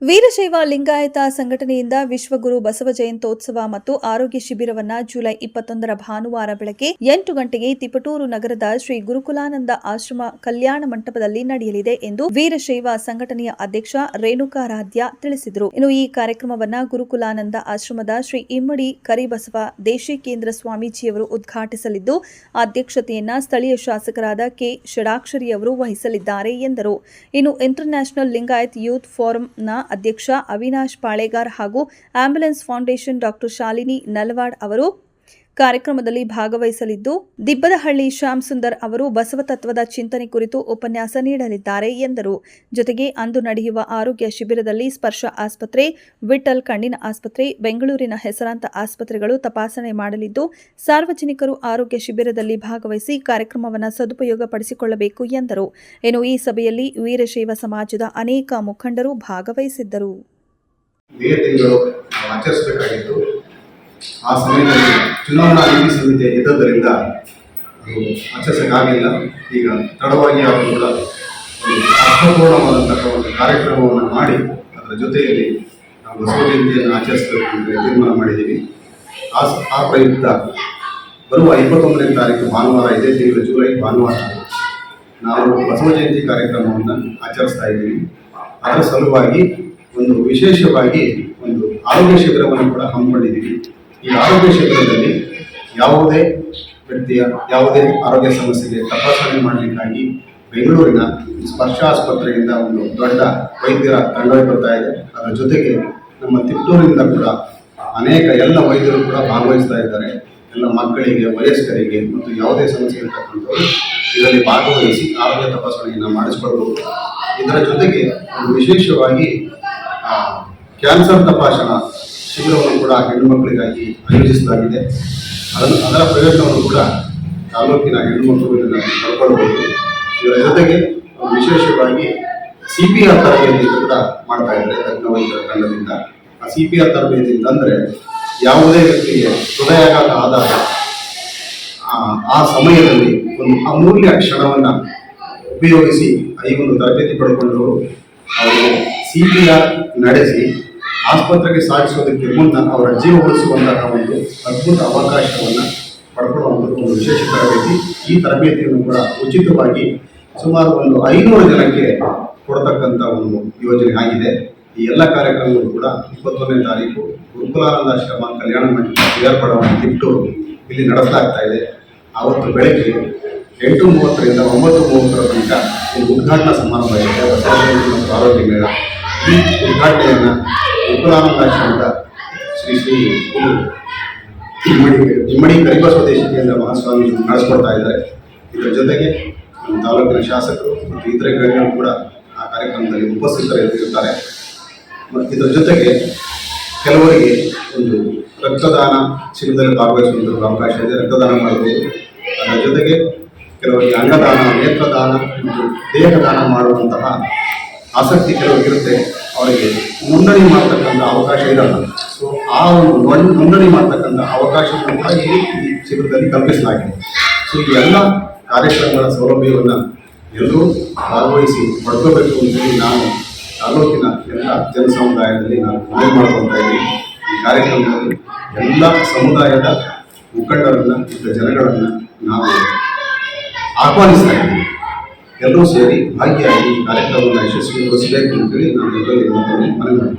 ವೀರಶೈವ ಲಿಂಗಾಯತ ಸಂಘಟನೆಯಿಂದ ವಿಶ್ವಗುರು ಬಸವ ಜಯಂತ್ಯೋತ್ಸವ ಮತ್ತು ಆರೋಗ್ಯ ಶಿಬಿರವನ್ನು ಜುಲೈ 21ರ ಭಾನುವಾರ ಬೆಳಗ್ಗೆ 8 ಗಂಟೆಗೆ ತಿಪಟೂರು ನಗರದ ಶ್ರೀ ಗುರುಕುಲಾನಂದ ಆಶ್ರಮ ಕಲ್ಯಾಣ ಮಂಟಪದಲ್ಲಿ ನಡೆಯಲಿದೆ ಎಂದು ವೀರಶೈವ ಸಂಘಟನೆಯ ಅಧ್ಯಕ್ಷ ರೇಣುಕಾರಾಧ್ಯ ತಿಳಿಸಿದರು. ಇನ್ನು ಈ ಕಾರ್ಯಕ್ರಮವನ್ನು ಗುರುಕುಲಾನಂದ ಆಶ್ರಮದ ಶ್ರೀ ಇಮ್ಮಡಿ ಕರಿಬಸವ ದೇಶಿಕೇಂದ್ರ ಸ್ವಾಮೀಜಿಯವರು ಉದ್ಘಾಟಿಸಲಿದ್ದು, ಅಧ್ಯಕ್ಷತೆಯನ್ನ ಸ್ಥಳೀಯ ಶಾಸಕರಾದ ಕೆ ಷಡಾಕ್ಷರಿ ಅವರು ವಹಿಸಲಿದ್ದಾರೆ ಎಂದರು. ಇನ್ನು ಇಂಟರ್ನ್ಯಾಷನಲ್ ಲಿಂಗಾಯತ್ ಯೂತ್ ಫೋರಂನ ಅಧ್ಯಕ್ಷ ಅವಿನಾಶ್ ಪಾಳೆಗಾರ್ ಹಾಗೂ ಆಂಬ್ಯುಲೆನ್ಸ್ ಫೌಂಡೇಶನ್ ಡಾಕ್ಟರ್ ಶಾಲಿನಿ ನಲವಾಡ್ ಅವರು ಕಾರ್ಯಕ್ರಮದಲ್ಲಿ ಭಾಗವಹಿಸಲಿದ್ದು, ದಿಬ್ಬದಹಳ್ಳಿ ಶ್ಯಾಮ್ ಸುಂದರ್ ಅವರು ಬಸವ ತತ್ವದ ಚಿಂತನೆ ಕುರಿತು ಉಪನ್ಯಾಸ ನೀಡಲಿದ್ದಾರೆ ಎಂದರು. ಜೊತೆಗೆ ಅಂದು ನಡೆಯುವ ಆರೋಗ್ಯ ಶಿಬಿರದಲ್ಲಿ ಸ್ಪರ್ಶ ಆಸ್ಪತ್ರೆ, ವಿಠಲ್ ಕಣ್ಣಿನ ಆಸ್ಪತ್ರೆ, ಬೆಂಗಳೂರಿನ ಹೆಸರಾಂತ ಆಸ್ಪತ್ರೆಗಳು ತಪಾಸಣೆ ಮಾಡಲಿದ್ದು, ಸಾರ್ವಜನಿಕರು ಆರೋಗ್ಯ ಶಿಬಿರದಲ್ಲಿ ಭಾಗವಹಿಸಿ ಕಾರ್ಯಕ್ರಮವನ್ನು ಸದುಪಯೋಗಪಡಿಸಿಕೊಳ್ಳಬೇಕು ಎಂದರು. ಇನ್ನು ಈ ಸಭೆಯಲ್ಲಿ ವೀರಶೈವ ಸಮಾಜದ ಅನೇಕ ಮುಖಂಡರು ಭಾಗವಹಿಸಿದ್ದರು. ಆ ಸಮಯದಲ್ಲಿ ಚುನಾವಣಾ ನೀತಿ ಸಂಹಿತೆ ಇದ್ದದ್ದರಿಂದ ಅದು ಆಚರಿಸಕ್ಕಾಗಲಿಲ್ಲ. ಈಗ ತಡವಾಗಿ ಅವರು ಕೂಡ ಅರ್ಥಪೂರ್ಣವಾದಂತಹ ಒಂದು ಕಾರ್ಯಕ್ರಮವನ್ನು ಮಾಡಿ ಅದರ ಜೊತೆಯಲ್ಲಿ ನಾವು ಬಸವ ಜಯಂತಿಯನ್ನು ಆಚರಿಸಬೇಕು ಅಂತ ತೀರ್ಮಾನ ಮಾಡಿದ್ದೀವಿ. ಆ ಪ್ರಯುಕ್ತ ಬರುವ 21ನೇ ತಾರೀಕು ಭಾನುವಾರ, ಇದೇ ತಿಂಗಳು ಜುಲೈ ಭಾನುವಾರ ನಾವು ಬಸವ ಜಯಂತಿ ಕಾರ್ಯಕ್ರಮವನ್ನು ಆಚರಿಸ್ತಾ ಇದ್ದೀವಿ. ಅದರ ಸಲುವಾಗಿ ಒಂದು ವಿಶೇಷವಾಗಿ ಒಂದು ಆರೋಗ್ಯ ಶಿಬಿರವನ್ನು ಕೂಡ ಹಮ್ಮಿಕೊಂಡಿದ್ದೀವಿ. ಈ ಆರೋಗ್ಯ ಶಿಬಿರದಲ್ಲಿ ಯಾವುದೇ ವ್ಯಕ್ತಿಯ ಯಾವುದೇ ಆರೋಗ್ಯ ಸಮಸ್ಯೆಗೆ ತಪಾಸಣೆ ಮಾಡಲಿಕ್ಕಾಗಿ ಬೆಂಗಳೂರಿನ ಸ್ಪರ್ಶ ಆಸ್ಪತ್ರೆಯಿಂದ ಒಂದು ದೊಡ್ಡ ವೈದ್ಯರ ತಂಡವೇ ಬರ್ತಾ ಇದೆ. ಅದರ ಜೊತೆಗೆ ನಮ್ಮ ತಿಪಟೂರಿನಿಂದ ಕೂಡ ಅನೇಕ ಎಲ್ಲ ವೈದ್ಯರು ಕೂಡ ಭಾಗವಹಿಸ್ತಾ ಇದ್ದಾರೆ. ಎಲ್ಲ ಮಕ್ಕಳಿಗೆ, ವಯಸ್ಕರಿಗೆ ಮತ್ತು ಯಾವುದೇ ಸಮಸ್ಯೆ ಇರತಕ್ಕಂಥವರು ಇದರಲ್ಲಿ ಭಾಗವಹಿಸಿ ಆರೋಗ್ಯ ತಪಾಸಣೆಯನ್ನು ಮಾಡಿಸ್ಕೊಳ್ಬಹುದು. ಇದರ ಜೊತೆಗೆ ಒಂದು ವಿಶೇಷವಾಗಿ ಕ್ಯಾನ್ಸರ್ ತಪಾಸಣಾ ಶಿಬಿರವನ್ನು ಕೂಡ ಹೆಣ್ಣು ಮಕ್ಕಳಿಗಾಗಿ ಆಯೋಜಿಸಲಾಗಿದೆ. ಅದರ ಪ್ರಯೋಜನವನ್ನು ಕೂಡ ತಾಲೂಕಿನ ಹೆಣ್ಣು ಮಕ್ಕಳು ಪಡ್ಕೊಳ್ಬಹುದು. ಇದರ ಜೊತೆಗೆ ವಿಶೇಷವಾಗಿ CPR ತರಬೇತಿ ಕೂಡ ಮಾಡ್ತಾ ಇದ್ದಾರೆ ತಜ್ಞ ವೈದ್ಯರ ತಂಡದಿಂದ. ಆ CPR ತರಬೇತಿ ಅಂತಂದರೆ ಯಾವುದೇ ವ್ಯಕ್ತಿಗೆ ಹೃದಯಾಘಾತ ಆದಾಗ ಆ ಸಮಯದಲ್ಲಿ ಒಂದು ಅಮೂಲ್ಯ ಕ್ಷಣವನ್ನು ಉಪಯೋಗಿಸಿ ಈ ಒಂದು ತರಬೇತಿ ಪಡ್ಕೊಂಡವರು ಅವರು CPR ನಡೆಸಿ ಆಸ್ಪತ್ರೆಗೆ ಸಾಗಿಸೋದಕ್ಕೆ ಮುನ್ನ ಅವರ ಜೀವ ಉಳಿಸುವಂತಹ ಒಂದು ಅದ್ಭುತ ಅವಕಾಶವನ್ನು ಪಡ್ಕೊಳ್ಳುವಂಥದ್ದು ಒಂದು ವಿಶೇಷ ತರಬೇತಿ. ಈ ತರಬೇತಿಯನ್ನು ಕೂಡ ಉಚಿತವಾಗಿ ಸುಮಾರು ಒಂದು 500 ಜನಕ್ಕೆ ಕೊಡತಕ್ಕಂಥ ಒಂದು ಯೋಜನೆ ಆಗಿದೆ. ಈ ಎಲ್ಲ ಕಾರ್ಯಕ್ರಮಗಳು ಕೂಡ 21ನೇ ತಾರೀಕು ಗುರುಕುಲಾನಂದಾಶ್ರಮ ಕಲ್ಯಾಣ ಮಂಟಪ ಏರ್ಪಡವನ್ನು ತಿಪಟೂರು ಇಲ್ಲಿ ನಡೆಸಲಾಗ್ತಾ ಇದೆ. ಆವತ್ತು ಬೆಳಗ್ಗೆ 8:30ರಿಂದ 9:30 ತನಕ ಒಂದು ಉದ್ಘಾಟನಾ ಸಮಾರಂಭ ಇದೆ, ಮತ್ತು ಆರೋಗ್ಯ ಮೇಳ. ಈ ಉದ್ಘಾಟನೆಯನ್ನು ಗುರುಕುಲಾನಂದಾಶ್ರಮದ ಶ್ರೀ ಇಮ್ಮಡಿ ಕರಿಬಸವ ದೇಶಿಕೇಂದ್ರ ಮಹಾಸ್ವಾಮಿ ನಡೆಸ್ಕೊಡ್ತಾ ಇದ್ದಾರೆ. ಇದರ ಜೊತೆಗೆ ನಮ್ಮ ತಾಲೂಕಿನ ಶಾಸಕರು ಮತ್ತು ಇತರೆ ಗಣ್ಯರು ಕೂಡ ಆ ಕಾರ್ಯಕ್ರಮದಲ್ಲಿ ಉಪಸ್ಥಿತರಿರ್ತಾರೆ. ಮತ್ತು ಇದರ ಜೊತೆಗೆ ಕೆಲವರಿಗೆ ಒಂದು ರಕ್ತದಾನ ಶಿಬಿರದಲ್ಲಿ ಭಾಗವಹಿಸುವಂಥ ಅವಕಾಶ ಇದೆ, ರಕ್ತದಾನ ಮಾಡಬಹುದು. ಅದರ ಜೊತೆಗೆ ಕೆಲವರಿಗೆ ಅಂಗದಾನ, ನೇತ್ರದಾನ ಮತ್ತು ದೇಹದಾನ ಮಾಡುವಂತಹ ಆಸಕ್ತಿ ಕೆಲವರಿಗಿರುತ್ತೆ. ಅವರಿಗೆ ನೋಂದಣಿ ಮಾಡ್ತಕ್ಕಂಥ ಅವಕಾಶ ಇರಲ್ಲ. ಸೊ ಆ ಒಂದು ನೋಂದಣಿ ಮಾಡ್ತಕ್ಕಂಥ ಅವಕಾಶವನ್ನು ಕೂಡ ಈ ಶಿಬಿರದಲ್ಲಿ ಕಲ್ಪಿಸಲಾಗಿದೆ. ಸೊ ಈ ಎಲ್ಲ ಕಾರ್ಯಕ್ರಮಗಳ ಸೌಲಭ್ಯವನ್ನು ಎಲ್ಲರೂ ಭಾಗವಹಿಸಿ ಪಡ್ಕೋಬೇಕು ಅಂತೇಳಿ ನಾವು ತಾಲೂಕಿನ ಎಲ್ಲ ಜನ ಸಮುದಾಯದಲ್ಲಿ ನಾವು ಮನವಿ ಮಾಡ್ಕೊಳ್ತಾ ಇದ್ದೀವಿ. ಈ ಕಾರ್ಯಕ್ರಮದಲ್ಲಿ ಎಲ್ಲ ಸಮುದಾಯದ ಮುಖಂಡರನ್ನು ಮತ್ತು ಜನಗಳನ್ನು ನಾವು ಆಹ್ವಾನಿಸ್ತಾ ಇದ್ದೀವಿ. ಎಲ್ಲರೂ ಸೇರಿ ಭಾಗಿಯಾಗಿ ಕಾರ್ಯಕ್ರಮವನ್ನು ಯಶಸ್ವಿಗೊಳಿಸಬೇಕು ಅಂತೇಳಿ ನಾನು ಎಲ್ಲರಲ್ಲಿ ಮನವಿ ಮಾಡ್ತೀನಿ.